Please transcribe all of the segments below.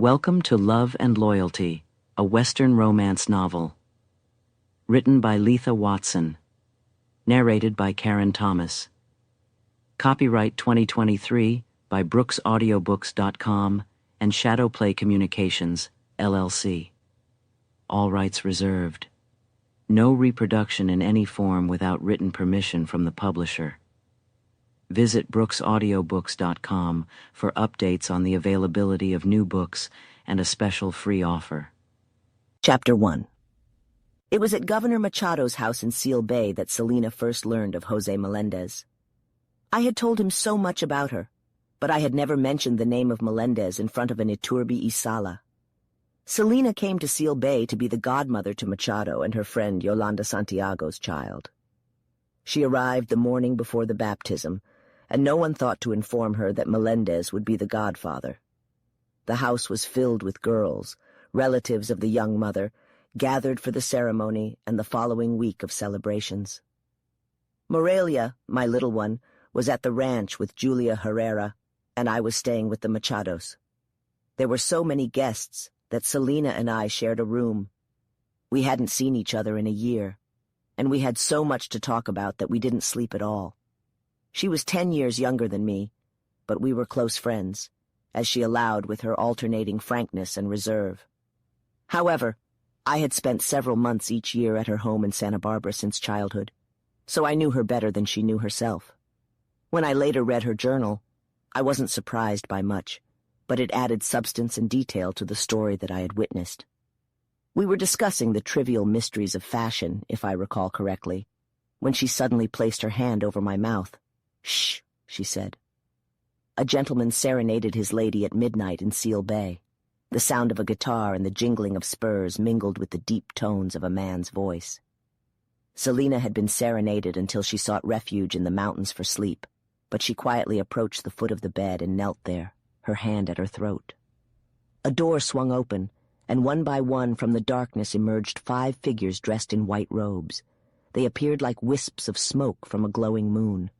Welcome to Love and Loyalty, a Western romance novel. Written by Leitha Watson. Narrated by Karen Thomas. Copyright 2023 by BrooksAudiobooks.com and Shadowplay Communications, LLC. All rights reserved. No reproduction in any form without written permission from the publisher. Visit BrooksAudiobooks.com for updates on the availability of new books and a special free offer. Chapter 1. It was at Governor Machado's house in Seal Bay that Selena first learned of Jose Melendez. I had told him so much about her, but I had never mentioned the name of Melendez in front of an Iturbi y Sala. Selena came to Seal Bay to be the godmother to Machado and her friend Yolanda Santiago's child. She arrived the morning before the baptism, and no one thought to inform her that Melendez would be the godfather. The house was filled with girls, relatives of the young mother, gathered for the ceremony and the following week of celebrations. Morelia, my little one, was at the ranch with Julia Herrera, and I was staying with the Machados. There were so many guests that Selena and I shared a room. We hadn't seen each other in a year, and we had so much to talk about that we didn't sleep at all. She was 10 years younger than me, but we were close friends, as she allowed with her alternating frankness and reserve. However, I had spent several months each year at her home in Santa Barbara since childhood, so I knew her better than she knew herself. When I later read her journal, I wasn't surprised by much, but it added substance and detail to the story that I had witnessed. We were discussing the trivial mysteries of fashion, if I recall correctly, when she suddenly placed her hand over my mouth. "Shh," she said. A gentleman serenaded his lady at midnight in Seal Bay. The sound of a guitar and the jingling of spurs mingled with the deep tones of a man's voice. Selena had been serenaded until she sought refuge in the mountains for sleep, but she quietly approached the foot of the bed and knelt there, her hand at her throat. A door swung open, and one by one from the darkness emerged 5 figures dressed in white robes. They appeared like wisps of smoke from a glowing moon.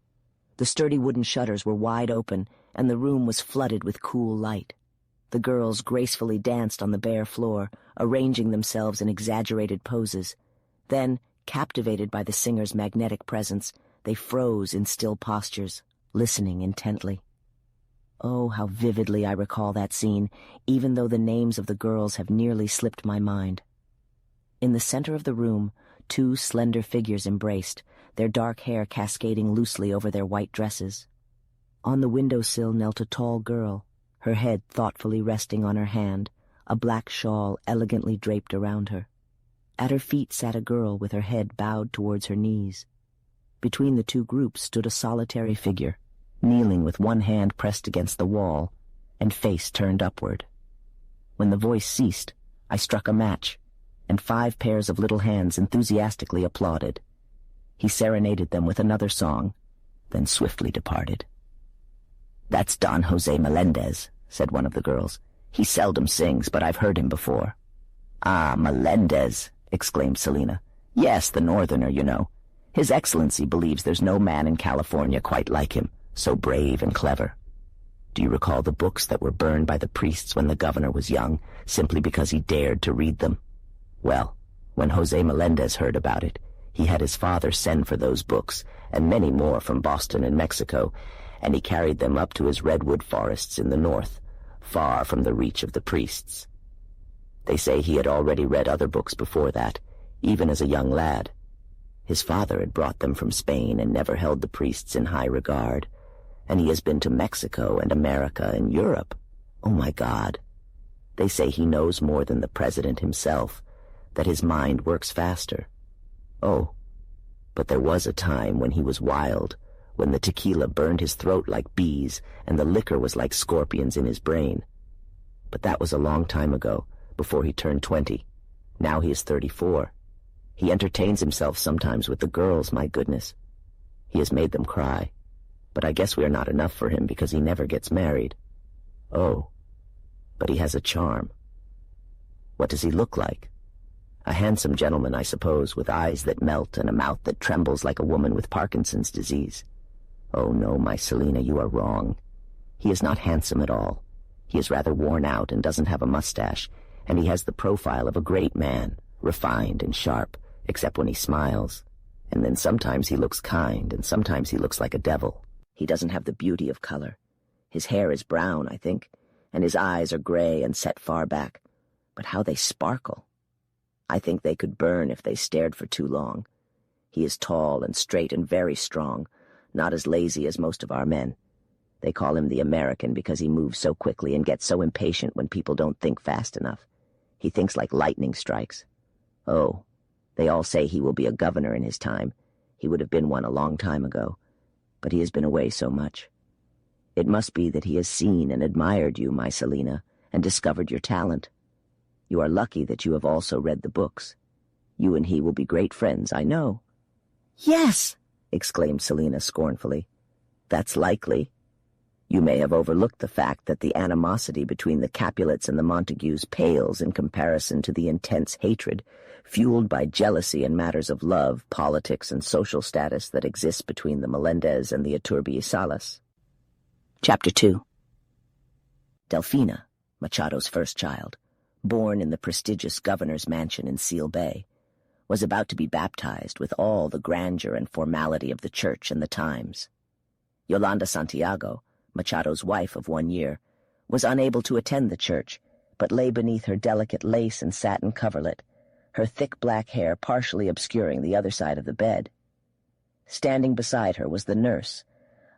The sturdy wooden shutters were wide open, and the room was flooded with cool light. The girls gracefully danced on the bare floor, arranging themselves in exaggerated poses. Then, captivated by the singer's magnetic presence, they froze in still postures, listening intently. Oh, how vividly I recall that scene, even though the names of the girls have nearly slipped my mind. In the center of the room, 2 slender figures embraced, their dark hair cascading loosely over their white dresses. On the windowsill knelt a tall girl, her head thoughtfully resting on her hand, a black shawl elegantly draped around her. At her feet sat a girl with her head bowed towards her knees. Between the 2 groups stood a solitary figure, kneeling with one hand pressed against the wall and face turned upward. When the voice ceased, I struck a match, and 5 pairs of little hands enthusiastically applauded. He serenaded them with another song, then swiftly departed. "That's Don Jose Melendez," said one of the girls. "He seldom sings, but I've heard him before." "Ah, Melendez," exclaimed Selena. "Yes, the northerner, you know. His Excellency believes there's no man in California quite like him, so brave and clever. Do you recall the books that were burned by the priests when the governor was young, simply because he dared to read them? Well, when Jose Melendez heard about it, he had his father send for those books, and many more from Boston and Mexico, and he carried them up to his redwood forests in the north, far from the reach of the priests. They say he had already read other books before that, even as a young lad. His father had brought them from Spain and never held the priests in high regard, and he has been to Mexico and America and Europe. Oh, my God! They say he knows more than the president himself, that his mind works faster. Oh, but there was a time when he was wild, when the tequila burned his throat like bees and the liquor was like scorpions in his brain. But that was a long time ago, before he turned 20. Now he is 34. He entertains himself sometimes with the girls, my goodness. He has made them cry, but I guess we are not enough for him because he never gets married. Oh, but he has a charm. What does he look like? A handsome gentleman, I suppose, with eyes that melt and a mouth that trembles like a woman with Parkinson's disease. Oh, no, my Selena, you are wrong. He is not handsome at all. He is rather worn out and doesn't have a mustache, and he has the profile of a great man, refined and sharp, except when he smiles. And then sometimes he looks kind, and sometimes he looks like a devil. He doesn't have the beauty of color. His hair is brown, I think, and his eyes are gray and set far back. But how they sparkle! I think they could burn if they stared for too long. He is tall and straight and very strong, not as lazy as most of our men. They call him the American because he moves so quickly and gets so impatient when people don't think fast enough. He thinks like lightning strikes. Oh, they all say he will be a governor in his time. He would have been one a long time ago, but he has been away so much. It must be that he has seen and admired you, my Selina, and discovered your talent. You are lucky that you have also read the books. You and he will be great friends, I know. Yes, exclaimed Selina scornfully. That's likely. You may have overlooked the fact that the animosity between the Capulets and the Montagues pales in comparison to the intense hatred, fueled by jealousy in matters of love, politics, and social status that exists between the Melendez and the Iturbi Salas. Chapter 2. Delfina, Machado's first child, born in the prestigious governor's mansion in Seal Bay, was about to be baptized with all the grandeur and formality of the church and the times. Yolanda Santiago, Machado's wife of 1 year, was unable to attend the church, but lay beneath her delicate lace and satin coverlet, her thick black hair partially obscuring the other side of the bed. Standing beside her was the nurse,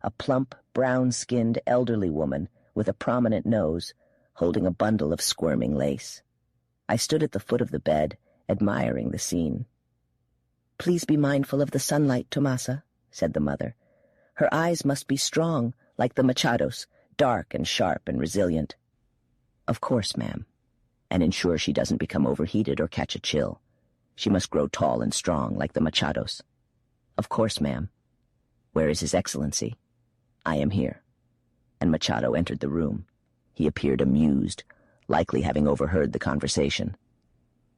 a plump, brown-skinned elderly woman with a prominent nose, holding a bundle of squirming lace. I stood at the foot of the bed, admiring the scene. "Please be mindful of the sunlight, Tomasa," said the mother. "Her eyes must be strong, like the Machados, dark and sharp and resilient." "Of course, ma'am. And ensure she doesn't become overheated or catch a chill. She must grow tall and strong, like the Machados." "Of course, ma'am. Where is His Excellency?" "I am here." And Machado entered the room. He appeared amused, likely having overheard the conversation.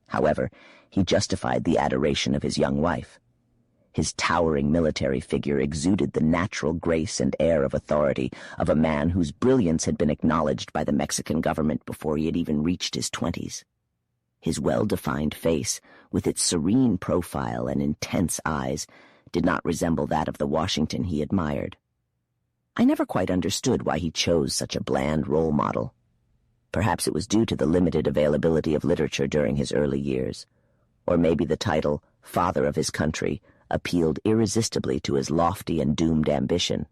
However, he justified the adoration of his young wife. His towering military figure exuded the natural grace and air of authority of a man whose brilliance had been acknowledged by the Mexican government before he had even reached his 20s. His well-defined face, with its serene profile and intense eyes, did not resemble that of the Washington he admired. I never quite understood why he chose such a bland role model. Perhaps it was due to the limited availability of literature during his early years, or maybe the title, Father of His Country, appealed irresistibly to his lofty and doomed ambition.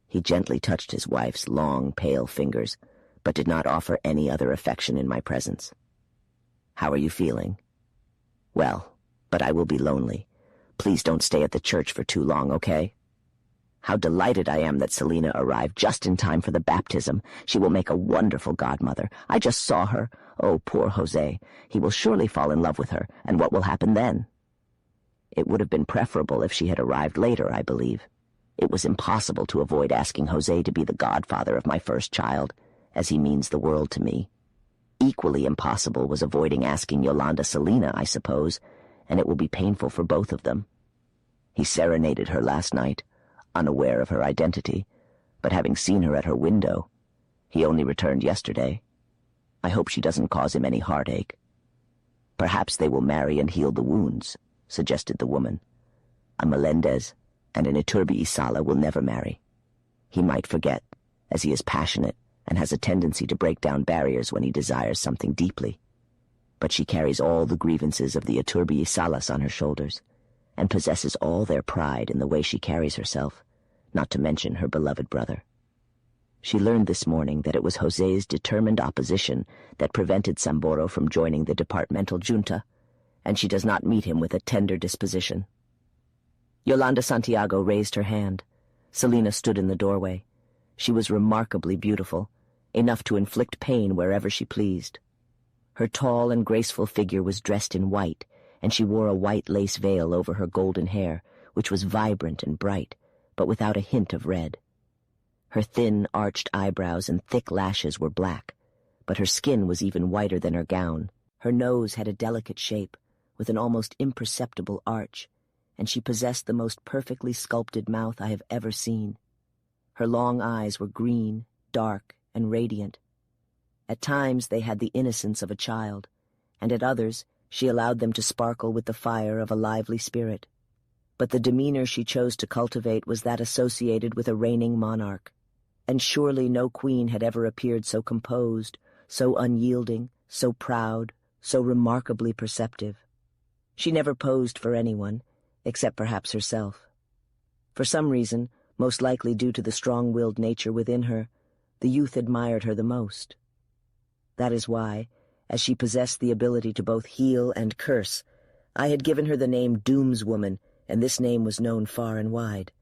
He gently touched his wife's long, pale fingers, but did not offer any other affection in my presence. "How are you feeling?" "Well, but I will be lonely. Please don't stay at the church for too long, okay?" "How delighted I am that Selina arrived just in time for the baptism. She will make a wonderful godmother. I just saw her. Oh, poor Jose. He will surely fall in love with her, and what will happen then?" It would have been preferable if she had arrived later, I believe. It was impossible to avoid asking Jose to be the godfather of my first child, as he means the world to me. Equally impossible was avoiding asking Yolanda Selina, I suppose, and it will be painful for both of them. He serenaded her last night, unaware of her identity, but having seen her at her window. He only returned yesterday. I hope she doesn't cause him any heartache. "Perhaps they will marry and heal the wounds," suggested the woman. "A Melendez and an Iturbi Sala will never marry. He might forget, as he is passionate and has a tendency to break down barriers when he desires something deeply. But she carries all the grievances of the Iturbi Salas on her shoulders, and possesses all their pride in the way she carries herself, not to mention her beloved brother. She learned this morning that it was Jose's determined opposition that prevented Samboro from joining the departmental junta, and she does not meet him with a tender disposition." Yolanda Santiago raised her hand. Selina stood in the doorway. She was remarkably beautiful, enough to inflict pain wherever she pleased. Her tall and graceful figure was dressed in white, and she wore a white lace veil over her golden hair, which was vibrant and bright, but without a hint of red. Her thin, arched eyebrows and thick lashes were black, but her skin was even whiter than her gown. Her nose had a delicate shape, with an almost imperceptible arch, and she possessed the most perfectly sculpted mouth I have ever seen. Her long eyes were green, dark, and radiant. At times they had the innocence of a child, and at others she allowed them to sparkle with the fire of a lively spirit. But the demeanor she chose to cultivate was that associated with a reigning monarch, and surely no queen had ever appeared so composed, so unyielding, so proud, so remarkably perceptive. She never posed for anyone, except perhaps herself. For some reason, most likely due to the strong-willed nature within her, the youth admired her the most. That is why, as she possessed the ability to both heal and curse, I had given her the name Doomswoman, and this name was known far and wide.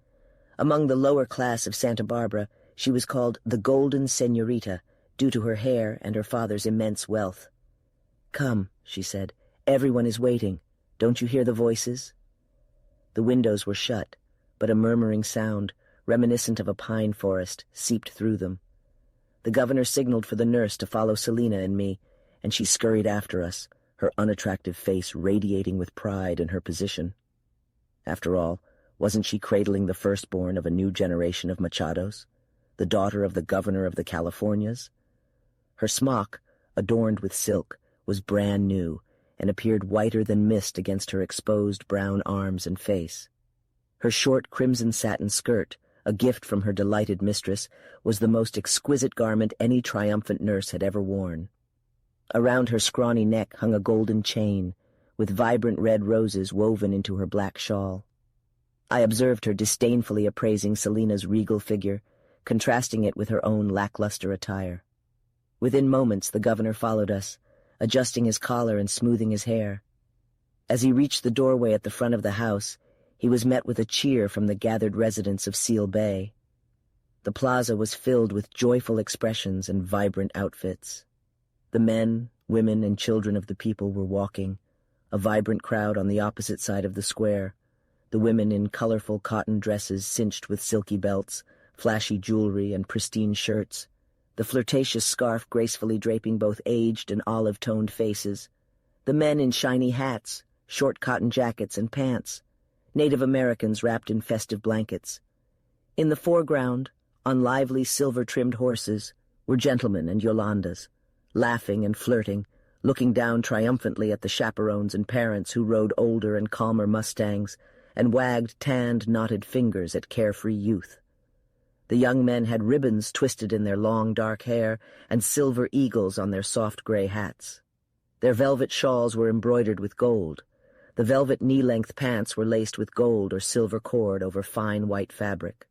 Among the lower class of Santa Barbara, she was called the Golden Señorita, due to her hair and her father's immense wealth. "Come," she said, "everyone is waiting. Don't you hear the voices?" The windows were shut, but a murmuring sound, reminiscent of a pine forest, seeped through them. The governor signaled for the nurse to follow Selina and me, and she scurried after us, her unattractive face radiating with pride in her position. After all, wasn't she cradling the firstborn of a new generation of Machados, the daughter of the governor of the Californias? Her smock, adorned with silk, was brand new, and appeared whiter than mist against her exposed brown arms and face. Her short crimson satin skirt, a gift from her delighted mistress, was the most exquisite garment any triumphant nurse had ever worn. Around her scrawny neck hung a golden chain, with vibrant red roses woven into her black shawl. I observed her disdainfully appraising Selina's regal figure, contrasting it with her own lackluster attire. Within moments the governor followed us, adjusting his collar and smoothing his hair. As he reached the doorway at the front of the house, he was met with a cheer from the gathered residents of Seal Bay. The plaza was filled with joyful expressions and vibrant outfits. The men, women, and children of the people were walking, a vibrant crowd on the opposite side of the square, the women in colorful cotton dresses cinched with silky belts, flashy jewelry, and pristine shirts, the flirtatious scarf gracefully draping both aged and olive-toned faces, the men in shiny hats, short cotton jackets and pants, Native Americans wrapped in festive blankets. In the foreground, on lively silver-trimmed horses, were gentlemen and Yolandas, laughing and flirting, looking down triumphantly at the chaperones and parents who rode older and calmer mustangs and wagged tanned, knotted fingers at carefree youth. The young men had ribbons twisted in their long, dark hair and silver eagles on their soft gray hats. Their velvet shawls were embroidered with gold. The velvet knee-length pants were laced with gold or silver cord over fine white fabric.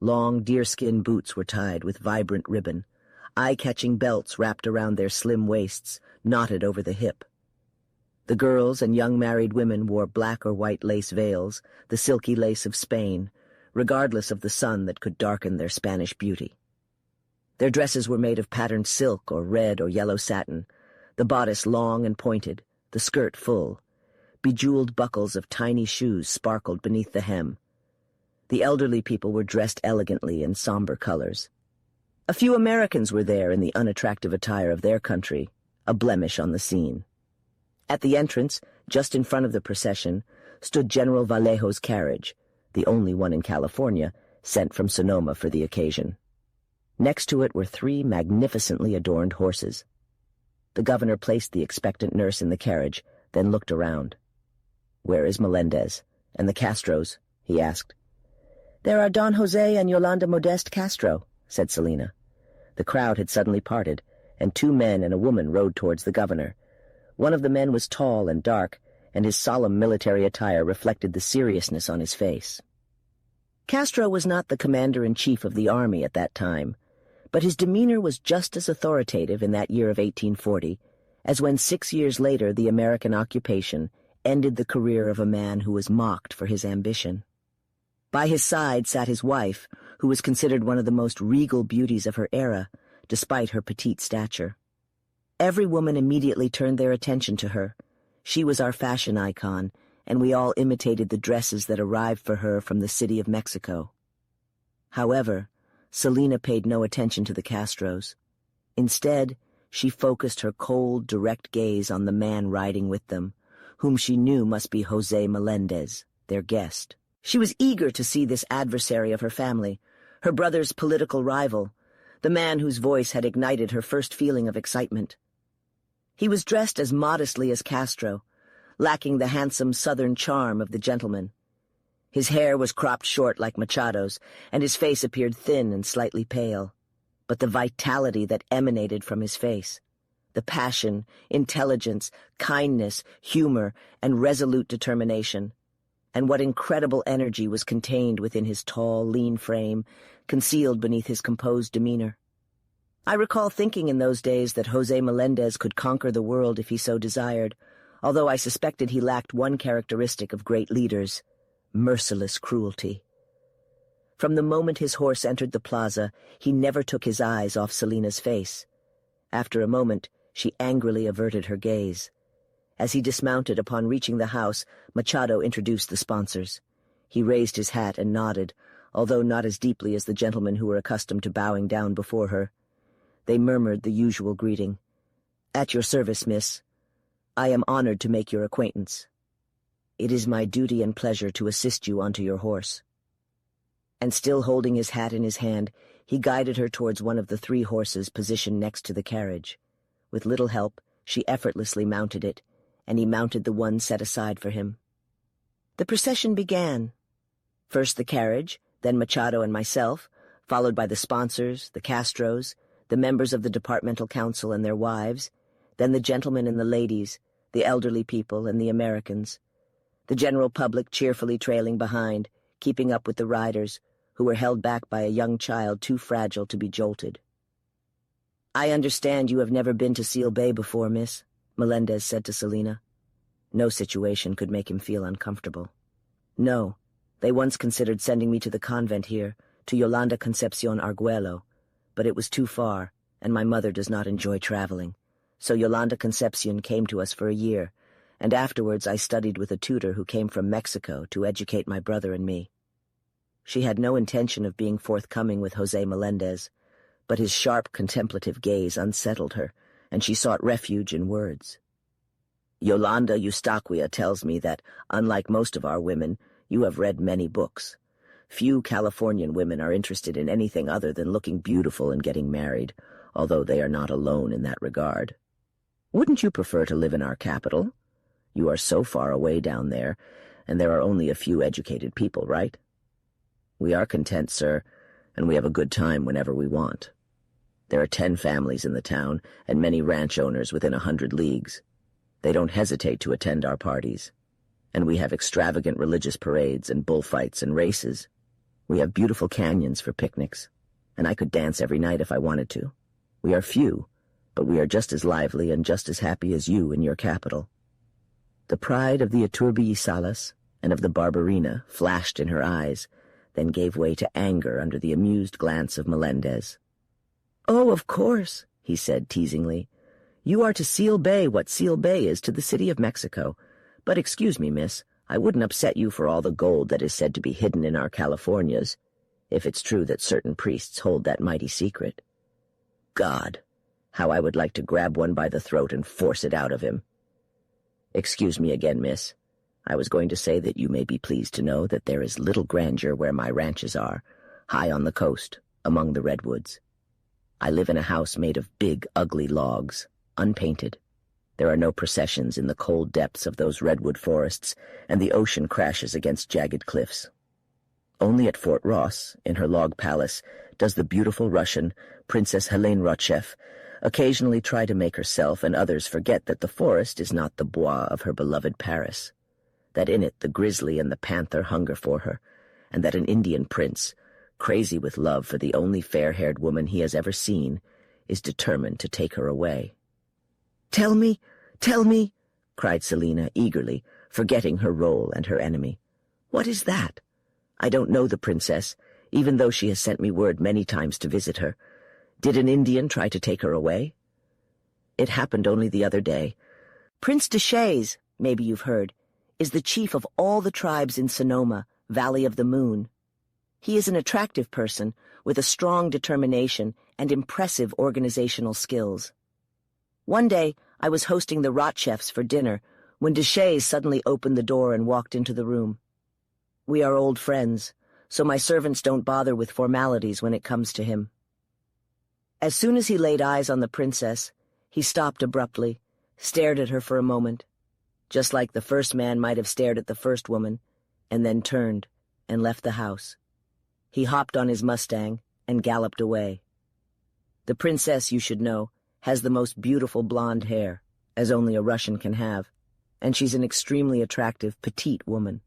Long deerskin boots were tied with vibrant ribbon. Eye-catching belts wrapped around their slim waists, knotted over the hip. The girls and young married women wore black or white lace veils, the silky lace of Spain, regardless of the sun that could darken their Spanish beauty. Their dresses were made of patterned silk or red or yellow satin, the bodice long and pointed, the skirt full. Bejeweled buckles of tiny shoes sparkled beneath the hem. The elderly people were dressed elegantly in somber colors. A few Americans were there in the unattractive attire of their country, a blemish on the scene. At the entrance, just in front of the procession, stood General Vallejo's carriage, the only one in California, sent from Sonoma for the occasion. Next to it were 3 magnificently adorned horses. The governor placed the expectant nurse in the carriage, then looked around. "Where is Melendez? And the Castros?" he asked. "There are Don Jose and Yolanda Modeste Castro," said Selina. The crowd had suddenly parted, and 2 men and a woman rode towards the governor. One of the men was tall and dark, and his solemn military attire reflected the seriousness on his face. Castro was not the commander-in-chief of the army at that time, but his demeanor was just as authoritative in that year of 1840 as when 6 years later the American occupation ended the career of a man who was mocked for his ambition. By his side sat his wife, who was considered one of the most regal beauties of her era, despite her petite stature. Every woman immediately turned their attention to her. She was our fashion icon, and we all imitated the dresses that arrived for her from the city of Mexico. However, Selina paid no attention to the Castros. Instead, she focused her cold, direct gaze on the man riding with them, whom she knew must be Jose Melendez, their guest. She was eager to see this adversary of her family, her brother's political rival, the man whose voice had ignited her first feeling of excitement. He was dressed as modestly as Castro, lacking the handsome southern charm of the gentleman. His hair was cropped short like Machado's, and his face appeared thin and slightly pale. But the vitality that emanated from his face, the passion, intelligence, kindness, humor, and resolute determination, and what incredible energy was contained within his tall, lean frame, concealed beneath his composed demeanor. I recall thinking in those days that José Melendez could conquer the world if he so desired, although I suspected he lacked one characteristic of great leaders: merciless cruelty. From the moment his horse entered the plaza, he never took his eyes off Selina's face. After a moment, she angrily averted her gaze. As he dismounted upon reaching the house, Machado introduced the sponsors. He raised his hat and nodded, although not as deeply as the gentlemen who were accustomed to bowing down before her. They murmured the usual greeting. "At your service, miss. I am honored to make your acquaintance. It is my duty and pleasure to assist you onto your horse." And still holding his hat in his hand, he guided her towards one of the 3 horses positioned next to the carriage. With little help, she effortlessly mounted it, and he mounted the one set aside for him. The procession began. First the carriage, then Machado and myself, followed by the sponsors, the Castros, the members of the departmental council and their wives, then the gentlemen and the ladies, the elderly people and the Americans, the general public cheerfully trailing behind, keeping up with the riders, who were held back by a young child too fragile to be jolted. "I understand you have never been to Seal Bay before, miss," Melendez said to Selina. No situation could make him feel uncomfortable. "No. They once considered sending me to the convent here, to Yolanda Concepcion Arguello, but it was too far, and my mother does not enjoy traveling. So Yolanda Concepcion came to us for a year, and afterwards I studied with a tutor who came from Mexico to educate my brother and me." She had no intention of being forthcoming with José Melendez, but his sharp, contemplative gaze unsettled her, and she sought refuge in words. "Yolanda Eustaquia tells me that, unlike most of our women, you have read many books. Few Californian women are interested in anything other than looking beautiful and getting married, although they are not alone in that regard. Wouldn't you prefer to live in our capital? You are so far away down there, and there are only a few educated people, right? We are content, sir, and we have a good time whenever we want. There are 10 families in the town, and many ranch owners within 100 leagues. They don't hesitate to attend our parties. And we have extravagant religious parades and bullfights and races. We have beautiful canyons for picnics, and I could dance every night if I wanted to. We are few, but we are just as lively and just as happy as you in your capital." The pride of the Iturbi Salas and of the Barberina flashed in her eyes, then gave way to anger under the amused glance of Melendez. "Oh, of course," he said teasingly. "You are to Seal Bay what Seal Bay is to the City of Mexico. But excuse me, miss, I wouldn't upset you for all the gold that is said to be hidden in our Californias, if it's true that certain priests hold that mighty secret. God, how I would like to grab one by the throat and force it out of him. Excuse me again, miss. I was going to say that you may be pleased to know that there is little grandeur where my ranches are, high on the coast, among the redwoods. I live in a house made of big, ugly logs, unpainted. There are no processions in the cold depths of those redwood forests, and the ocean crashes against jagged cliffs. Only at Fort Ross, in her log palace, does the beautiful Russian, Princess Helene Rochev, occasionally try to make herself and others forget that the forest is not the bois of her beloved Paris, that in it the grizzly and the panther hunger for her, and that an Indian prince, crazy with love for the only fair-haired woman he has ever seen, is determined to take her away. Tell me, cried Selina eagerly, forgetting her role and her enemy. What is that? I don't know the princess, even though she has sent me word many times to visit her. Did an Indian try to take her away? It happened only the other day. Prince Deshays, maybe you've heard, is the chief of all the tribes in Sonoma, Valley of the Moon. He is an attractive person with a strong determination and impressive organizational skills. One day, I was hosting the Rochefs for dinner when Deshays suddenly opened the door and walked into the room. We are old friends, so my servants don't bother with formalities when it comes to him. As soon as he laid eyes on the princess, he stopped abruptly, stared at her for a moment, just like the first man might have stared at the first woman, and then turned and left the house. He hopped on his Mustang and galloped away. The princess, you should know, has the most beautiful blonde hair, as only a Russian can have, and she's an extremely attractive, petite woman.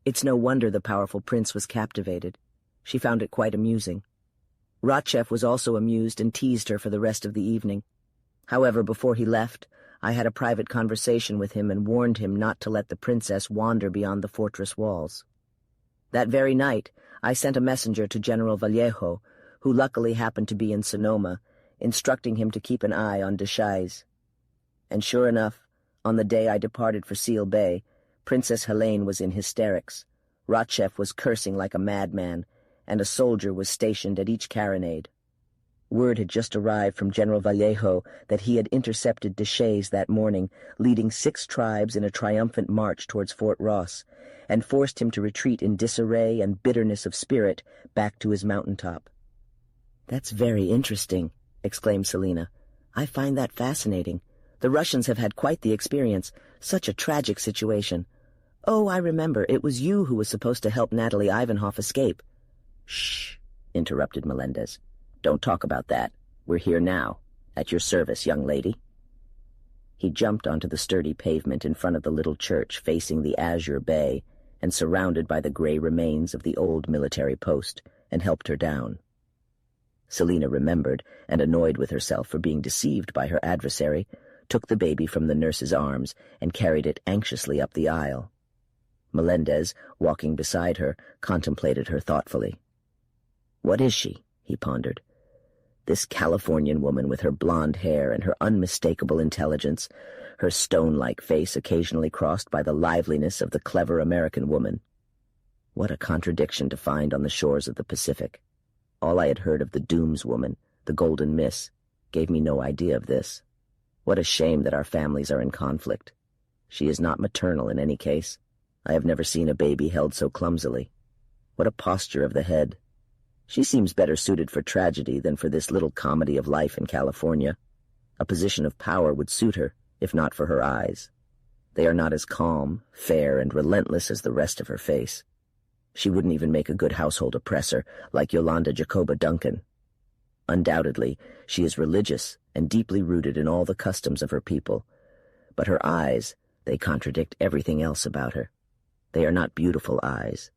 It's no wonder the powerful prince was captivated. She found it quite amusing. Ratchev was also amused and teased her for the rest of the evening. However, before he left, I had a private conversation with him and warned him not to let the princess wander beyond the fortress walls. That very night, I sent a messenger to General Vallejo, who luckily happened to be in Sonoma, instructing him to keep an eye on defies. And sure enough, on the day I departed for Seal Bay, Princess Helene was in hysterics. Ratchev was cursing like a madman, and a soldier was stationed at each carronade. Word had just arrived from General Vallejo that he had intercepted Deschamps that morning, leading 6 tribes in a triumphant march towards Fort Ross, and forced him to retreat in disarray and bitterness of spirit back to his mountaintop. "That's very interesting," exclaimed Selina. "I find that fascinating. The Russians have had quite the experience. Such a tragic situation. Oh, I remember, it was you who was supposed to help Natalie Ivanhoff escape." "Shh," interrupted Melendez. "Don't talk about that. We're here now. At your service, young lady." He jumped onto the sturdy pavement in front of the little church facing the azure bay and surrounded by the gray remains of the old military post, and helped her down. Selina remembered, and annoyed with herself for being deceived by her adversary, took the baby from the nurse's arms and carried it anxiously up the aisle. Melendez, walking beside her, contemplated her thoughtfully. "What is she?" he pondered. "This Californian woman with her blonde hair and her unmistakable intelligence, her stone-like face occasionally crossed by the liveliness of the clever American woman. What a contradiction to find on the shores of the Pacific. All I had heard of the Dooms woman, the Golden Miss, gave me no idea of this. What a shame that our families are in conflict. She is not maternal in any case. I have never seen a baby held so clumsily. What a posture of the head. She seems better suited for tragedy than for this little comedy of life in California. A position of power would suit her, if not for her eyes. They are not as calm, fair, and relentless as the rest of her face. She wouldn't even make a good household oppressor, like Yolanda Jacoba Duncan. Undoubtedly, she is religious and deeply rooted in all the customs of her people. But her eyes, they contradict everything else about her. They are not beautiful eyes.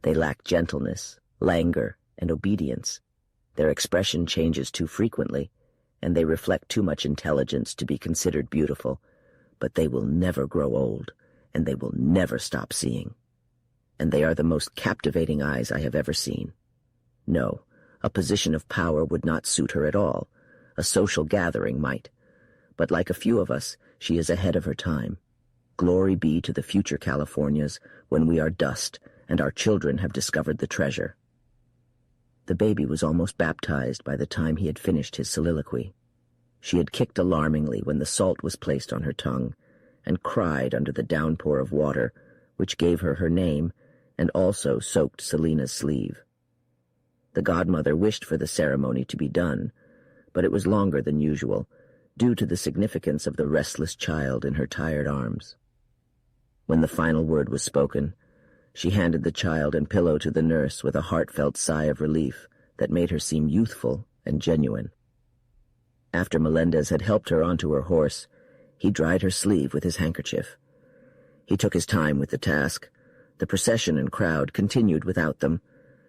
They lack gentleness, languor, and obedience. Their expression changes too frequently, and they reflect too much intelligence to be considered beautiful, but they will never grow old, and they will never stop seeing. And they are the most captivating eyes I have ever seen. No, a position of power would not suit her at all. A social gathering might. But like a few of us, she is ahead of her time. Glory be to the future Californias when we are dust and our children have discovered the treasure. The baby was almost baptized by the time he had finished his soliloquy. She had kicked alarmingly when the salt was placed on her tongue, and cried under the downpour of water, which gave her her name and also soaked Selina's sleeve. The godmother wished for the ceremony to be done, but it was longer than usual, due to the significance of the restless child in her tired arms. When the final word was spoken, she handed the child and pillow to the nurse with a heartfelt sigh of relief that made her seem youthful and genuine. After Melendez had helped her onto her horse, he dried her sleeve with his handkerchief. He took his time with the task. The procession and crowd continued without them,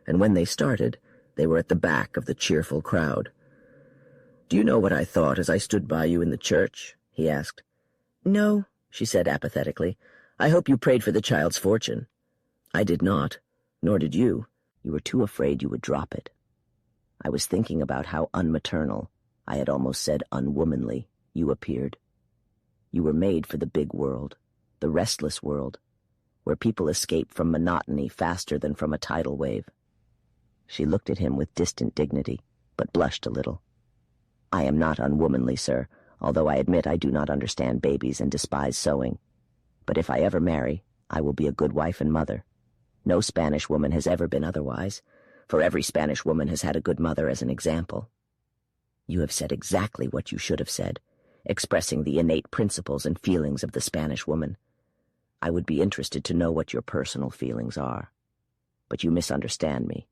and when they started, they were at the back of the cheerful crowd. "Do you know what I thought as I stood by you in the church?" he asked. "No," she said apathetically. "I hope you prayed for the child's fortune." "I did not, nor did you. You were too afraid you would drop it. I was thinking about how unmaternal, I had almost said unwomanly, you appeared. You were made for the big world, the restless world, where people escape from monotony faster than from a tidal wave." She looked at him with distant dignity, but blushed a little. "I am not unwomanly, sir, although I admit I do not understand babies and despise sewing. But if I ever marry, I will be a good wife and mother. No Spanish woman has ever been otherwise, for every Spanish woman has had a good mother as an example." You have said exactly what you should have said, expressing the innate principles and feelings of the Spanish woman. I would be interested to know what your personal feelings are. But you misunderstand me.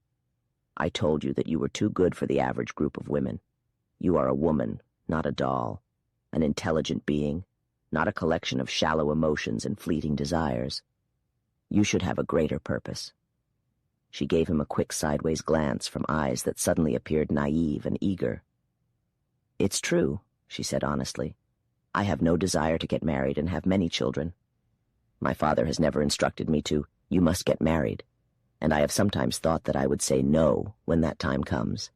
I told you that you were too good for the average group of women. You are a woman, not a doll, an intelligent being, not a collection of shallow emotions and fleeting desires. You should have a greater purpose. She gave him a quick sideways glance from eyes that suddenly appeared naive and eager. It's true, she said honestly. I have no desire to get married and have many children. My father has never instructed me to, you must get married, and I have sometimes thought that I would say no when that time comes.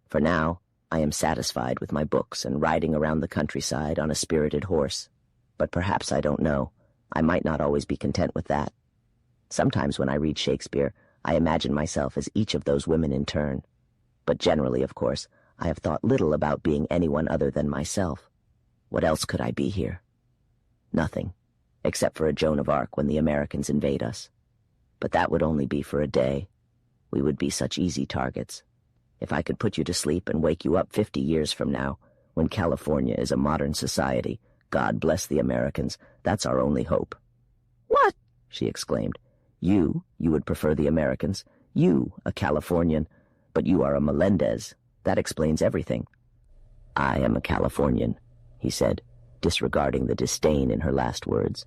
For now, I am satisfied with my books and riding around the countryside on a spirited horse. But perhaps I don't know. I might not always be content with that. Sometimes when I read Shakespeare, I imagine myself as each of those women in turn. But generally, of course, I have thought little about being anyone other than myself. What else could I be here? Nothing, except for a Joan of Arc when the Americans invade us. But that would only be for a day. We would be such easy targets. If I could put you to sleep and wake you up 50 years from now, when California is a modern society, God bless the Americans, that's our only hope. What? She exclaimed. You would prefer the Americans. You, a Californian. But you are a Melendez. That explains everything. I am a Californian, he said, disregarding the disdain in her last words.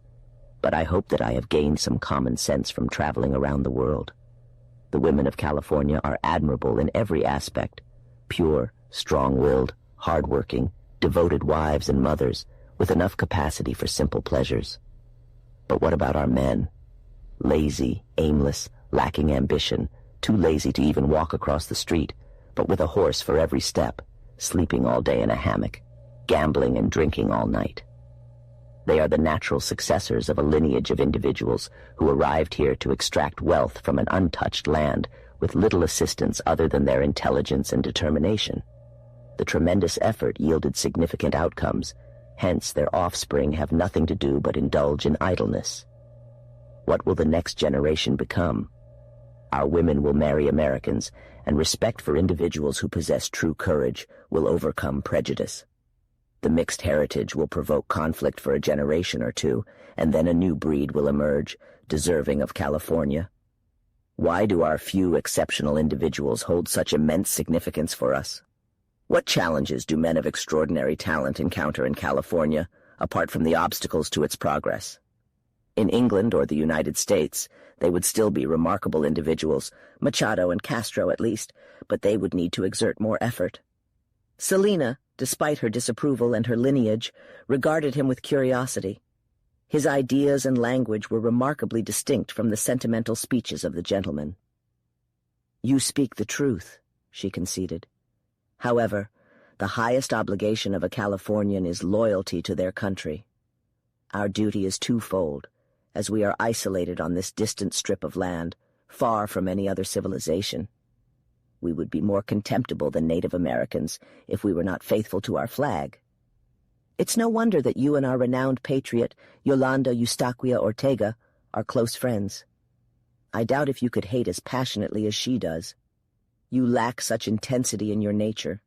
But I hope that I have gained some common sense from traveling around the world. The women of California are admirable in every aspect, pure, strong-willed, hard-working, devoted wives and mothers, with enough capacity for simple pleasures. But what about our men? Lazy, aimless, lacking ambition, too lazy to even walk across the street, but with a horse for every step, sleeping all day in a hammock, gambling and drinking all night. They are the natural successors of a lineage of individuals who arrived here to extract wealth from an untouched land with little assistance other than their intelligence and determination. The tremendous effort yielded significant outcomes, hence their offspring have nothing to do but indulge in idleness. What will the next generation become? Our women will marry Americans, and respect for individuals who possess true courage will overcome prejudice. The mixed heritage will provoke conflict for a generation or two, and then a new breed will emerge, deserving of California. Why do our few exceptional individuals hold such immense significance for us? What challenges do men of extraordinary talent encounter in California, apart from the obstacles to its progress? In England or the United States, they would still be remarkable individuals, Machado and Castro at least, but they would need to exert more effort. Selina, despite her disapproval and her lineage, regarded him with curiosity. His ideas and language were remarkably distinct from the sentimental speeches of the gentleman. You speak the truth, she conceded. However, the highest obligation of a Californian is loyalty to their country. Our duty is twofold, as we are isolated on this distant strip of land, far from any other civilization. We would be more contemptible than Native Americans if we were not faithful to our flag. It's no wonder that you and our renowned patriot, Yolanda Eustaquia Ortega, are close friends. I doubt if you could hate as passionately as she does. You lack such intensity in your nature.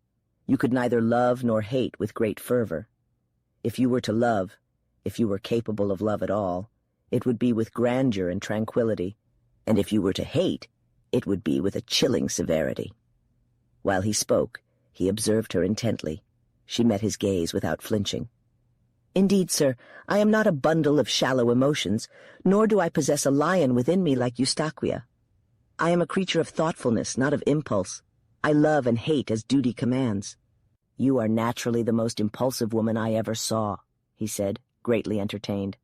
You could neither love nor hate with great fervor. If you were to love, if you were capable of love at all, it would be with grandeur and tranquility, and if you were to hate, it would be with a chilling severity. While he spoke, he observed her intently. She met his gaze without flinching. Indeed, sir, I am not a bundle of shallow emotions, nor do I possess a lion within me like Eustaquia. I am a creature of thoughtfulness, not of impulse. I love and hate as duty commands. You are naturally the most impulsive woman I ever saw, he said, greatly entertained.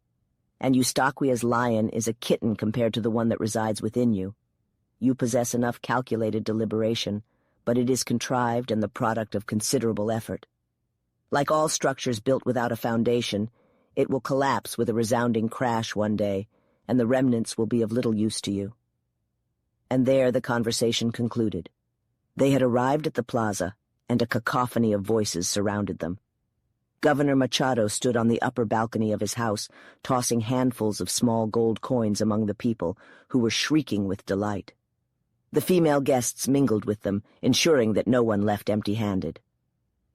And Eustaquia's lion is a kitten compared to the one that resides within you. You possess enough calculated deliberation, but it is contrived and the product of considerable effort. Like all structures built without a foundation, it will collapse with a resounding crash one day, and the remnants will be of little use to you. And there the conversation concluded. They had arrived at the plaza, and a cacophony of voices surrounded them. Governor Machado stood on the upper balcony of his house, tossing handfuls of small gold coins among the people, who were shrieking with delight. The female guests mingled with them, ensuring that no one left empty-handed.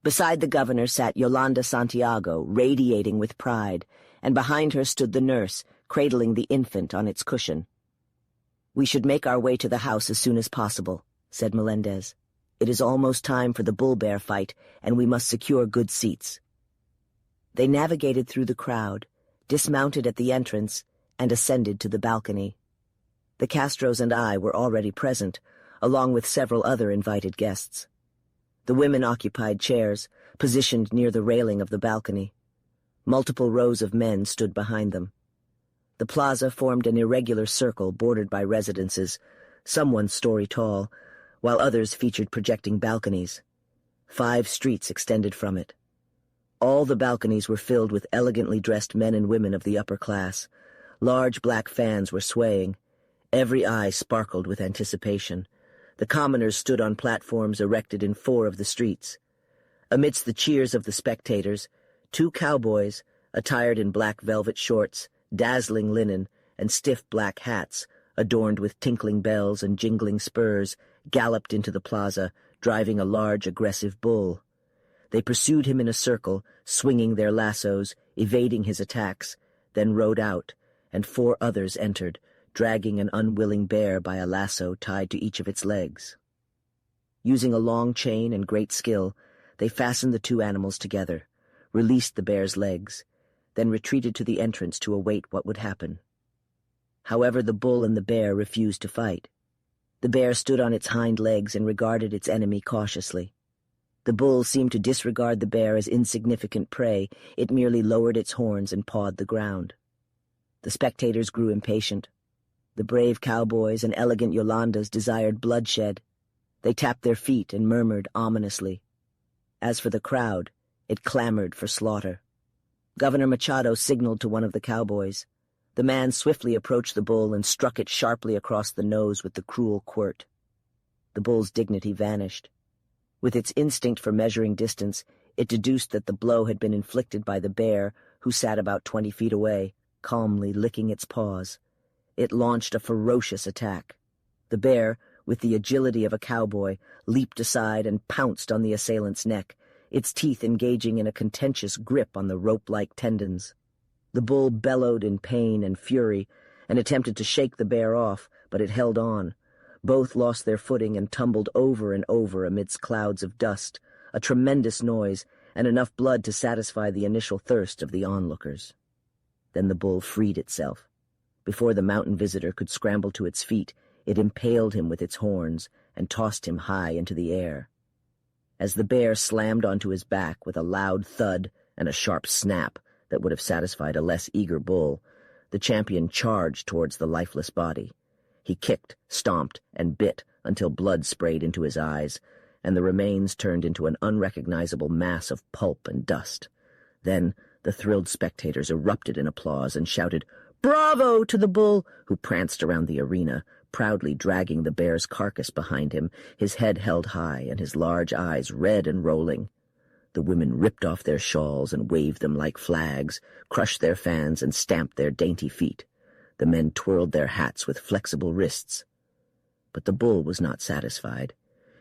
Beside the governor sat Yolanda Santiago, radiating with pride, and behind her stood the nurse, cradling the infant on its cushion. "We should make our way to the house as soon as possible," said Melendez. "It is almost time for the bull-bear fight, and we must secure good seats." They navigated through the crowd, dismounted at the entrance, and ascended to the balcony. The Castros and I were already present, along with several other invited guests. The women occupied chairs, positioned near the railing of the balcony. Multiple rows of men stood behind them. The plaza formed an irregular circle bordered by residences, some one story tall, while others featured projecting balconies. 5 streets extended from it. All the balconies were filled with elegantly dressed men and women of the upper class. Large black fans were swaying. Every eye sparkled with anticipation. The commoners stood on platforms erected in 4 of the streets. Amidst the cheers of the spectators, 2 cowboys, attired in black velvet shorts, dazzling linen, and stiff black hats, adorned with tinkling bells and jingling spurs, galloped into the plaza, driving a large, aggressive bull. They pursued him in a circle, swinging their lassos, evading his attacks, then rode out, and 4 others entered, dragging an unwilling bear by a lasso tied to each of its legs. Using a long chain and great skill, they fastened the 2 animals together, released the bear's legs, then retreated to the entrance to await what would happen. However, the bull and the bear refused to fight. The bear stood on its hind legs and regarded its enemy cautiously. The bull seemed to disregard the bear as insignificant prey. It merely lowered its horns and pawed the ground. The spectators grew impatient. The brave cowboys and elegant Yolandas desired bloodshed. They tapped their feet and murmured ominously. As for the crowd, it clamored for slaughter. Governor Machado signaled to one of the cowboys. The man swiftly approached the bull and struck it sharply across the nose with the cruel quirt. The bull's dignity vanished. With its instinct for measuring distance, it deduced that the blow had been inflicted by the bear, who sat about 20 feet away, calmly licking its paws. It launched a ferocious attack. The bear, with the agility of a cowboy, leaped aside and pounced on the assailant's neck, its teeth engaging in a contentious grip on the rope-like tendons. The bull bellowed in pain and fury and attempted to shake the bear off, but it held on. Both lost their footing and tumbled over and over amidst clouds of dust, a tremendous noise, and enough blood to satisfy the initial thirst of the onlookers. Then the bull freed itself. Before the mountain visitor could scramble to its feet, it impaled him with its horns and tossed him high into the air. As the bear slammed onto his back with a loud thud and a sharp snap that would have satisfied a less eager bull, the champion charged towards the lifeless body. He kicked, stomped, and bit until blood sprayed into his eyes, and the remains turned into an unrecognizable mass of pulp and dust. Then the thrilled spectators erupted in applause and shouted, "Bravo!" to the bull, who pranced around the arena, proudly dragging the bear's carcass behind him, his head held high and his large eyes red and rolling. The women ripped off their shawls and waved them like flags, crushed their fans and stamped their dainty feet. The men twirled their hats with flexible wrists. But the bull was not satisfied.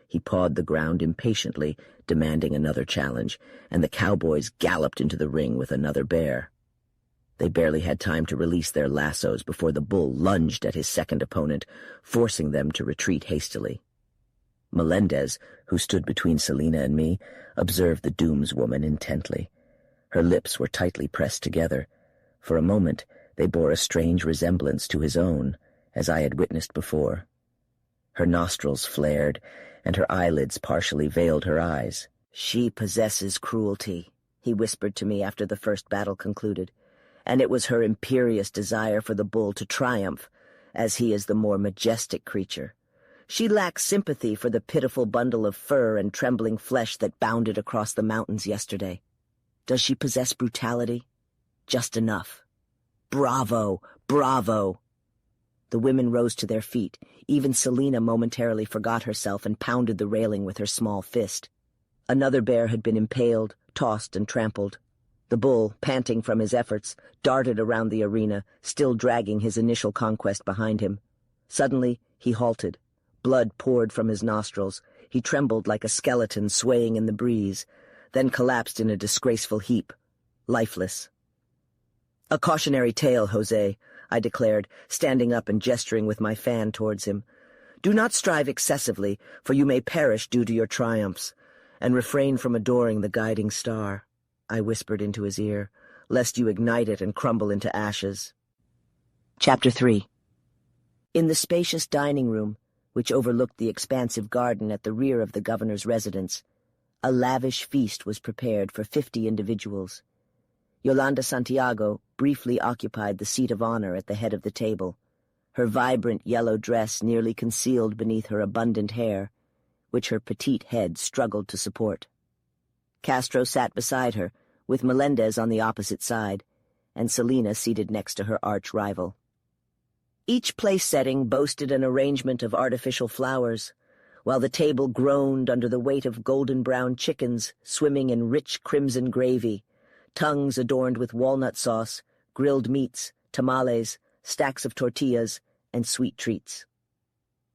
He pawed the ground impatiently, demanding another challenge, and the cowboys galloped into the ring with another bear. They barely had time to release their lassos before the bull lunged at his second opponent, forcing them to retreat hastily. Melendez, who stood between Selina and me, observed the doomswoman intently. Her lips were tightly pressed together. For a moment, they bore a strange resemblance to his own, as I had witnessed before. Her nostrils flared, and her eyelids partially veiled her eyes. "She possesses cruelty," he whispered to me after the first battle concluded, and it was her imperious desire for the bull to triumph, as he is the more majestic creature. She lacks sympathy for the pitiful bundle of fur and trembling flesh that bounded across the mountains yesterday. Does she possess brutality? Just enough. Bravo! Bravo! The women rose to their feet. Even Selina momentarily forgot herself and pounded the railing with her small fist. Another bear had been impaled, tossed, and trampled. The bull, panting from his efforts, darted around the arena, still dragging his initial conquest behind him. Suddenly, he halted. Blood poured from his nostrils. He trembled like a skeleton swaying in the breeze. then collapsed in a disgraceful heap, lifeless. "A cautionary tale, Jose," I declared, standing up and gesturing with my fan towards him. "Do not strive excessively, for you may perish due to your triumphs, and refrain from adoring the guiding star," I whispered into his ear, "lest you ignite it and crumble into ashes." Chapter 3. In the spacious dining room, which overlooked the expansive garden at the rear of the governor's residence, a lavish feast was prepared for 50 individuals. Yolanda Santiago briefly occupied the seat of honor at the head of the table, her vibrant yellow dress nearly concealed beneath her abundant hair, which her petite head struggled to support. Castro sat beside her, with Melendez on the opposite side, and Selina seated next to her arch-rival. Each place setting boasted an arrangement of artificial flowers, while the table groaned under the weight of golden-brown chickens swimming in rich crimson gravy, tongues adorned with walnut sauce, grilled meats, tamales, stacks of tortillas, and sweet treats.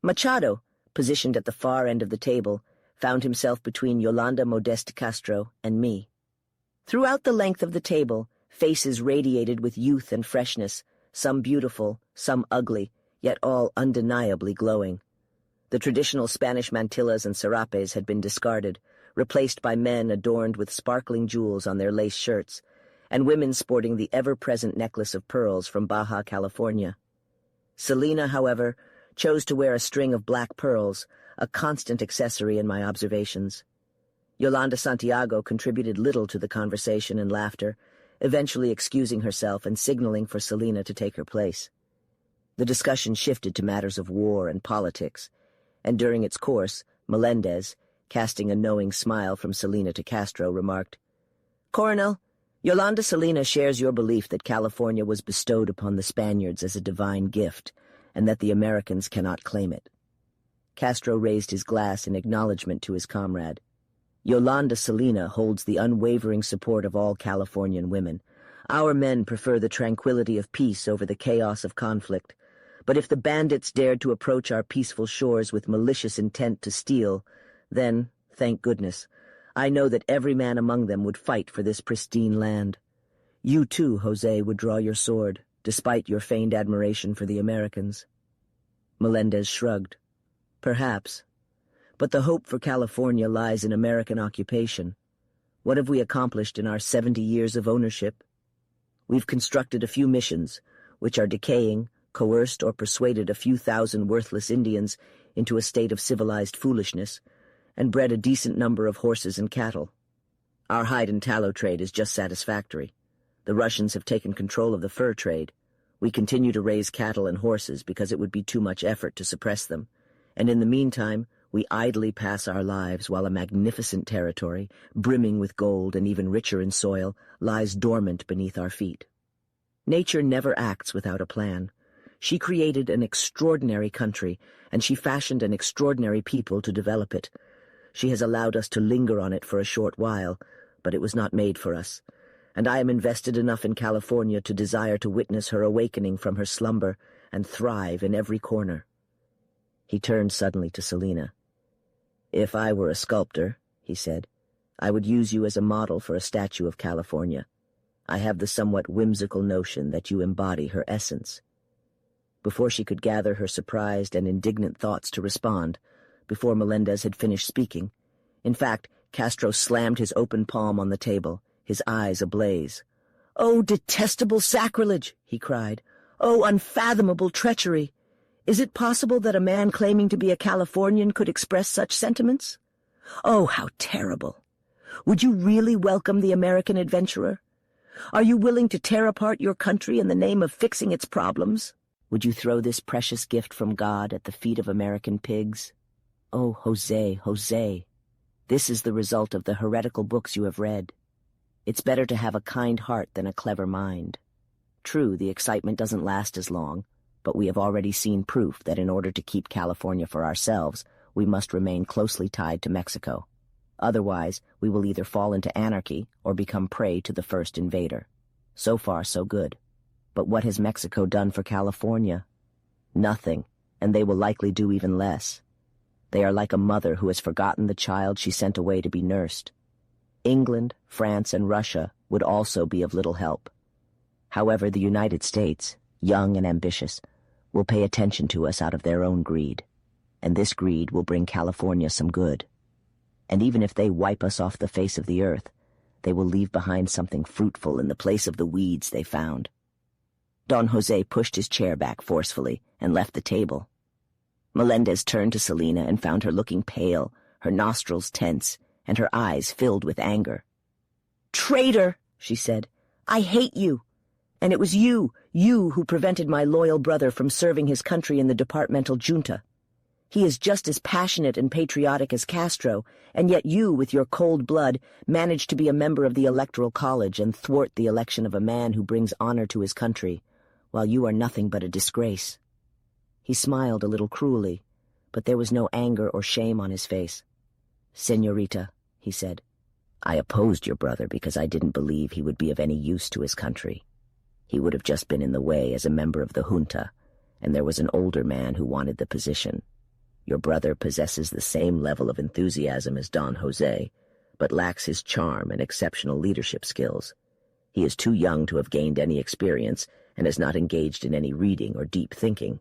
Machado, positioned at the far end of the table, found himself between Yolanda Modeste Castro and me. Throughout the length of the table, faces radiated with youth and freshness, some beautiful, some ugly, yet all undeniably glowing. The traditional Spanish mantillas and serapes had been discarded, replaced by men adorned with sparkling jewels on their lace shirts, and women sporting the ever-present necklace of pearls from Baja California. Selina, however, chose to wear a string of black pearls, a constant accessory in my observations. Yolanda Santiago contributed little to the conversation and laughter, eventually excusing herself and signaling for Selina to take her place. The discussion shifted to matters of war and politics, and during its course, Melendez, casting a knowing smile from Selina to Castro, remarked, "Coronel, Yolanda Selina shares your belief that California was bestowed upon the Spaniards as a divine gift, and that the Americans cannot claim it." Castro raised his glass in acknowledgment to his comrade. "Yolanda Selina holds the unwavering support of all Californian women. Our men prefer the tranquility of peace over the chaos of conflict. But if the bandits dared to approach our peaceful shores with malicious intent to steal, then, thank goodness, I know that every man among them would fight for this pristine land. You too, Jose, would draw your sword, despite your feigned admiration for the Americans." Melendez shrugged. "Perhaps. But the hope for California lies in American occupation. What have we accomplished in our 70 years of ownership? We've constructed a few missions, which are decaying, coerced or persuaded a few thousand worthless Indians into a state of civilized foolishness, and bred a decent number of horses and cattle. Our hide and tallow trade is just satisfactory. The Russians have taken control of the fur trade. We continue to raise cattle and horses because it would be too much effort to suppress them, and in the meantime we idly pass our lives while a magnificent territory, brimming with gold and even richer in soil, lies dormant beneath our feet. Nature never acts without a plan. She created an extraordinary country, and she fashioned an extraordinary people to develop it. She has allowed us to linger on it for a short while, but it was not made for us, and I am invested enough in California to desire to witness her awakening from her slumber and thrive in every corner." He turned suddenly to Selina. "If I were a sculptor," he said, "I would use you as a model for a statue of California. I have the somewhat whimsical notion that you embody her essence." Before she could gather her surprised and indignant thoughts to respond, before Melendez had finished speaking, in fact, Castro slammed his open palm on the table, his eyes ablaze. "Oh, detestable sacrilege!" he cried. "Oh, unfathomable treachery! Is it possible that a man claiming to be a Californian could express such sentiments? Oh, how terrible! Would you really welcome the American adventurer? Are you willing to tear apart your country in the name of fixing its problems? Would you throw this precious gift from God at the feet of American pigs? Oh, Jose, Jose, this is the result of the heretical books you have read. It's better to have a kind heart than a clever mind. True, the excitement doesn't last as long, but we have already seen proof that in order to keep California for ourselves, we must remain closely tied to Mexico. Otherwise, we will either fall into anarchy or become prey to the first invader. So far, so good. But what has Mexico done for California? Nothing, and they will likely do even less. They are like a mother who has forgotten the child she sent away to be nursed. England, France, and Russia would also be of little help. However, the United States, young and ambitious, will pay attention to us out of their own greed, and this greed will bring California some good. And even if they wipe us off the face of the earth, they will leave behind something fruitful in the place of the weeds they found. Don Jose pushed his chair back forcefully and left the table. Melendez turned to Selina and found her looking pale, her nostrils tense, and her eyes filled with anger. "Traitor," she said. "I hate you. And it was you who prevented my loyal brother from serving his country in the departmental junta. He is just as passionate and patriotic as Castro, and yet you, with your cold blood, managed to be a member of the Electoral College and thwart the election of a man who brings honor to his country, while you are nothing but a disgrace." He smiled a little cruelly, but there was no anger or shame on his face. "Señorita," he said, "I opposed your brother because I didn't believe he would be of any use to his country. He would have just been in the way as a member of the junta, and there was an older man who wanted the position. Your brother possesses the same level of enthusiasm as Don Jose, but lacks his charm and exceptional leadership skills. He is too young to have gained any experience and has not engaged in any reading or deep thinking.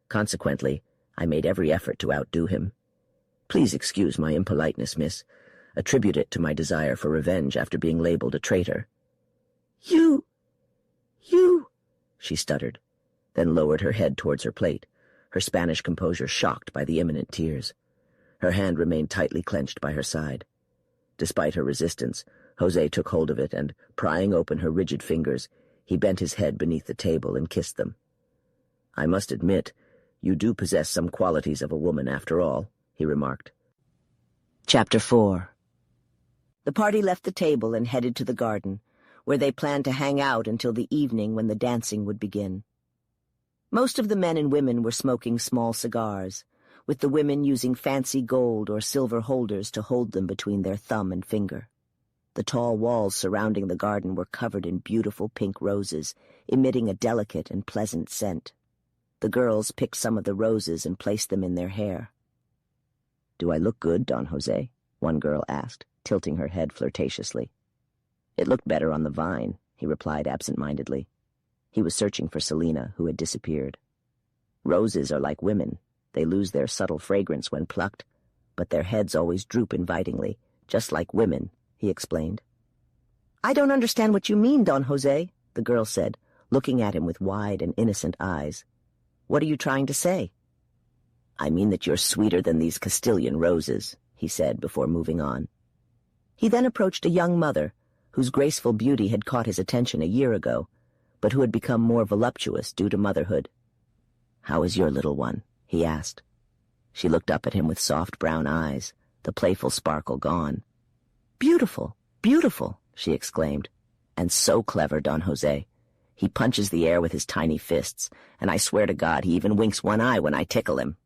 Consequently, I made every effort to outdo him. Please excuse my impoliteness, miss. Attribute it to my desire for revenge after being labeled a traitor." You, she stuttered, then lowered her head towards her plate, her Spanish composure shocked by the imminent tears. Her hand remained tightly clenched by her side. Despite her resistance, Jose took hold of it and, prying open her rigid fingers, he bent his head beneath the table and kissed them. "I must admit, you do possess some qualities of a woman after all," he remarked. Chapter 4. The party left the table and headed to the garden, where they planned to hang out until the evening when the dancing would begin. Most of the men and women were smoking small cigars, with the women using fancy gold or silver holders to hold them between their thumb and finger. The tall walls surrounding the garden were covered in beautiful pink roses, emitting a delicate and pleasant scent. The girls picked some of the roses and placed them in their hair. "Do I look good, Don Jose?" one girl asked, tilting her head flirtatiously. "It looked better on the vine," he replied absent-mindedly. He was searching for Selina, who had disappeared. "Roses are like women. They lose their subtle fragrance when plucked, but their heads always droop invitingly, just like women," he explained. "I don't understand what you mean, Don Jose," the girl said, looking at him with wide and innocent eyes. "What are you trying to say?" "I mean that you're sweeter than these Castilian roses," he said before moving on. He then approached a young mother, whose graceful beauty had caught his attention a year ago, but who had become more voluptuous due to motherhood. "How is your little one?" he asked. She looked up at him with soft brown eyes, the playful sparkle gone. "Beautiful, beautiful," she exclaimed. "And so clever, Don Jose. He punches the air with his tiny fists, and I swear to God he even winks one eye when I tickle him."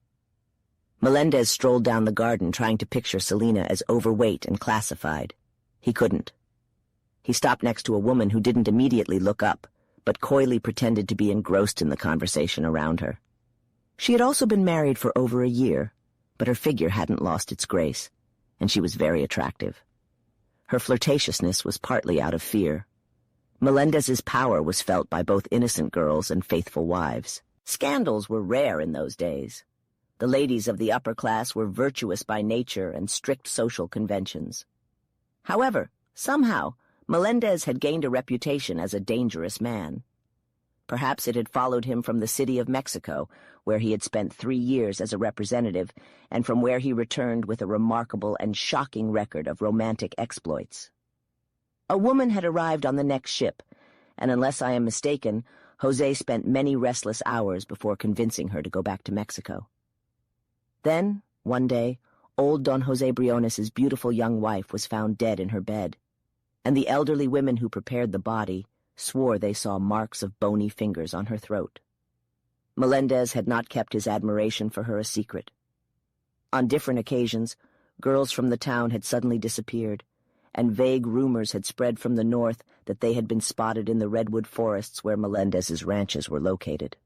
Melendez strolled down the garden trying to picture Selina as overweight and classified. He couldn't. He stopped next to a woman who didn't immediately look up, but coyly pretended to be engrossed in the conversation around her. She had also been married for over a year, but her figure hadn't lost its grace, and she was very attractive. Her flirtatiousness was partly out of fear. Melendez's power was felt by both innocent girls and faithful wives. Scandals were rare in those days. The ladies of the upper class were virtuous by nature and strict social conventions. However, somehow, Melendez had gained a reputation as a dangerous man. Perhaps it had followed him from the city of Mexico, where he had spent 3 years as a representative, and from where he returned with a remarkable and shocking record of romantic exploits. A woman had arrived on the next ship, and unless I am mistaken, Jose spent many restless hours before convincing her to go back to Mexico. Then, one day, old Don Jose Briones' beautiful young wife was found dead in her bed, and the elderly women who prepared the body swore they saw marks of bony fingers on her throat. Melendez had not kept his admiration for her a secret. On different occasions, girls from the town had suddenly disappeared, and vague rumors had spread from the north that they had been spotted in the redwood forests where Melendez's ranches were located.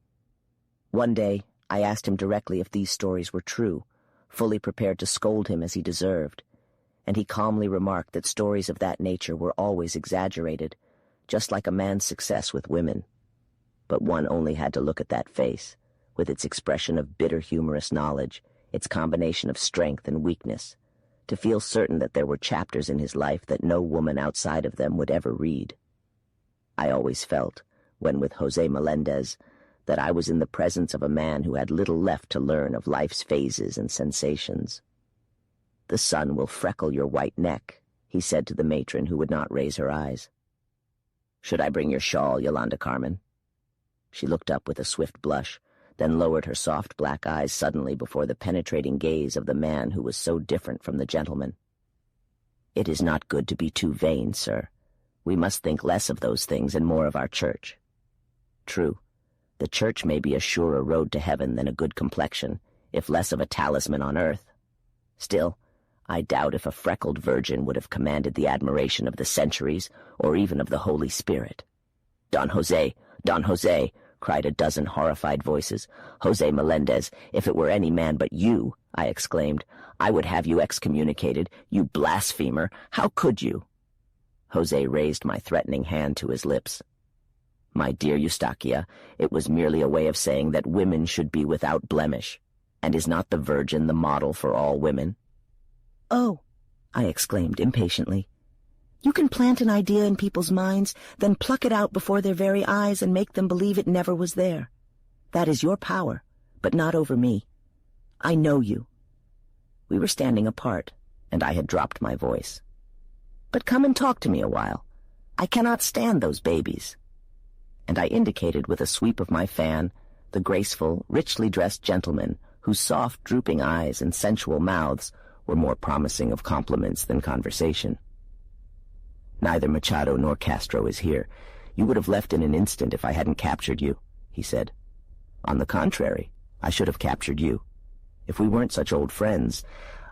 One day, I asked him directly if these stories were true, fully prepared to scold him as he deserved, and he calmly remarked that stories of that nature were always exaggerated, just like a man's success with women. But one only had to look at that face, with its expression of bitter humorous knowledge, its combination of strength and weakness, to feel certain that there were chapters in his life that no woman outside of them would ever read. I always felt, when with Jose Melendez, that I was in the presence of a man who had little left to learn of life's phases and sensations. "The sun will freckle your white neck," he said to the matron who would not raise her eyes. "Should I bring your shawl, Yolanda Carmen?" She looked up with a swift blush, then lowered her soft black eyes suddenly before the penetrating gaze of the man who was so different from the gentleman. "It is not good to be too vain, sir. We must think less of those things and more of our church. True, the church may be a surer road to heaven than a good complexion, if less of a talisman on earth. Still, I doubt if a freckled virgin would have commanded the admiration of the centuries or even of the Holy Spirit." "Don Jose! Don Jose!" cried a dozen horrified voices. "Jose Melendez, if it were any man but you," I exclaimed, "I would have you excommunicated, you blasphemer! How could you?" Jose raised my threatening hand to his lips. "My dear Eustaquia, it was merely a way of saying that women should be without blemish. And is not the Virgin the model for all women?" "Oh," I exclaimed impatiently. "You can plant an idea in people's minds, then pluck it out before their very eyes and make them believe it never was there. That is your power, but not over me. I know you." We were standing apart, and I had dropped my voice. "But come and talk to me a while. I cannot stand those babies." And I indicated with a sweep of my fan the graceful, richly dressed gentlemen whose soft, drooping eyes and sensual mouths were more promising of compliments than conversation. "Neither Machado nor Castro is here. You would have left in an instant if I hadn't captured you," he said. "On the contrary, I should have captured you. If we weren't such old friends,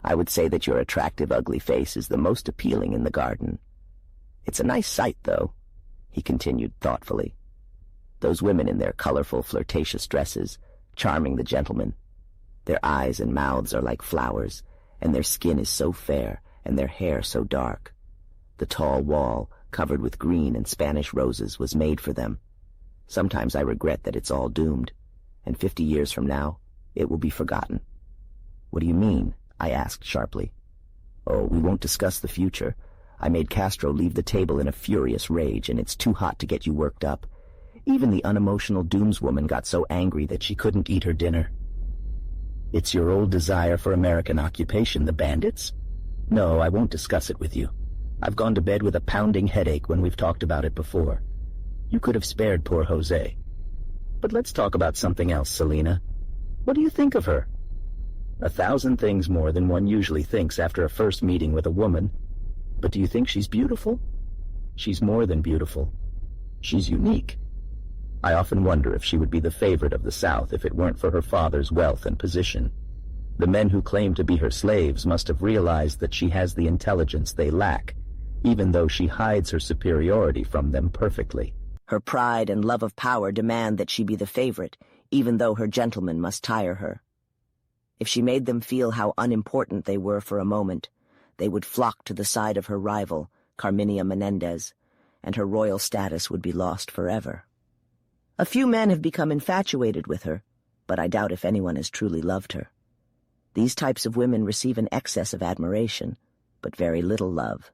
I would say that your attractive, ugly face is the most appealing in the garden. It's a nice sight, though," he continued thoughtfully. "Those women in their colorful, flirtatious dresses, charming the gentlemen. Their eyes and mouths are like flowers, and their skin is so fair, and their hair so dark. The tall wall, covered with green and Spanish roses, was made for them. Sometimes I regret that it's all doomed, and 50 years from now, it will be forgotten." "What do you mean?" I asked sharply. "Oh, we won't discuss the future. I made Castro leave the table in a furious rage, and it's too hot to get you worked up. Even the unemotional doomswoman got so angry that she couldn't eat her dinner." "It's your old desire for American occupation, the bandits? No, I won't discuss it with you. I've gone to bed with a pounding headache when we've talked about it before. You could have spared poor Jose. But let's talk about something else, Selena. What do you think of her?" "1,000 things more than one usually thinks after a first meeting with a woman. But do you think she's beautiful?" "She's more than beautiful. She's unique. I often wonder if she would be the favorite of the South if it weren't for her father's wealth and position. The men who claim to be her slaves must have realized that she has the intelligence they lack, even though she hides her superiority from them perfectly. Her pride and love of power demand that she be the favorite, even though her gentlemen must tire her. If she made them feel how unimportant they were for a moment, they would flock to the side of her rival, Carminia Menendez, and her royal status would be lost forever. A few men have become infatuated with her, but I doubt if anyone has truly loved her. These types of women receive an excess of admiration, but very little love.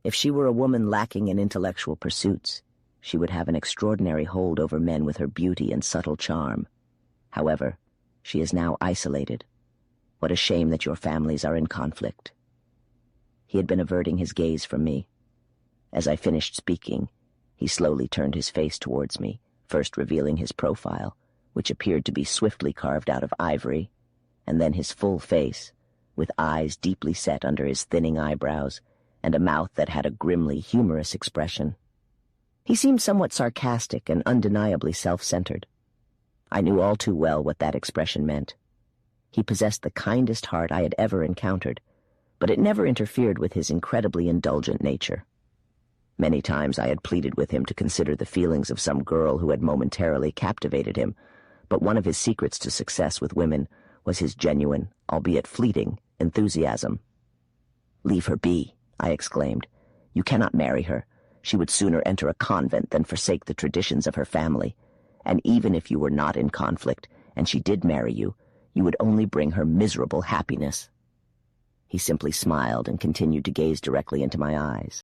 If she were a woman lacking in intellectual pursuits, she would have an extraordinary hold over men with her beauty and subtle charm. However, she is now isolated. What a shame that your families are in conflict." He had been averting his gaze from me. As I finished speaking, he slowly turned his face towards me, first revealing his profile, which appeared to be swiftly carved out of ivory, and then his full face, with eyes deeply set under his thinning eyebrows, and a mouth that had a grimly humorous expression. He seemed somewhat sarcastic and undeniably self-centered. I knew all too well what that expression meant. He possessed the kindest heart I had ever encountered, but it never interfered with his incredibly indulgent nature. Many times I had pleaded with him to consider the feelings of some girl who had momentarily captivated him, but one of his secrets to success with women was his genuine, albeit fleeting, enthusiasm. "Leave her be," I exclaimed. "You cannot marry her. She would sooner enter a convent than forsake the traditions of her family. And even if you were not in conflict, and she did marry you, you would only bring her miserable happiness." He simply smiled and continued to gaze directly into my eyes.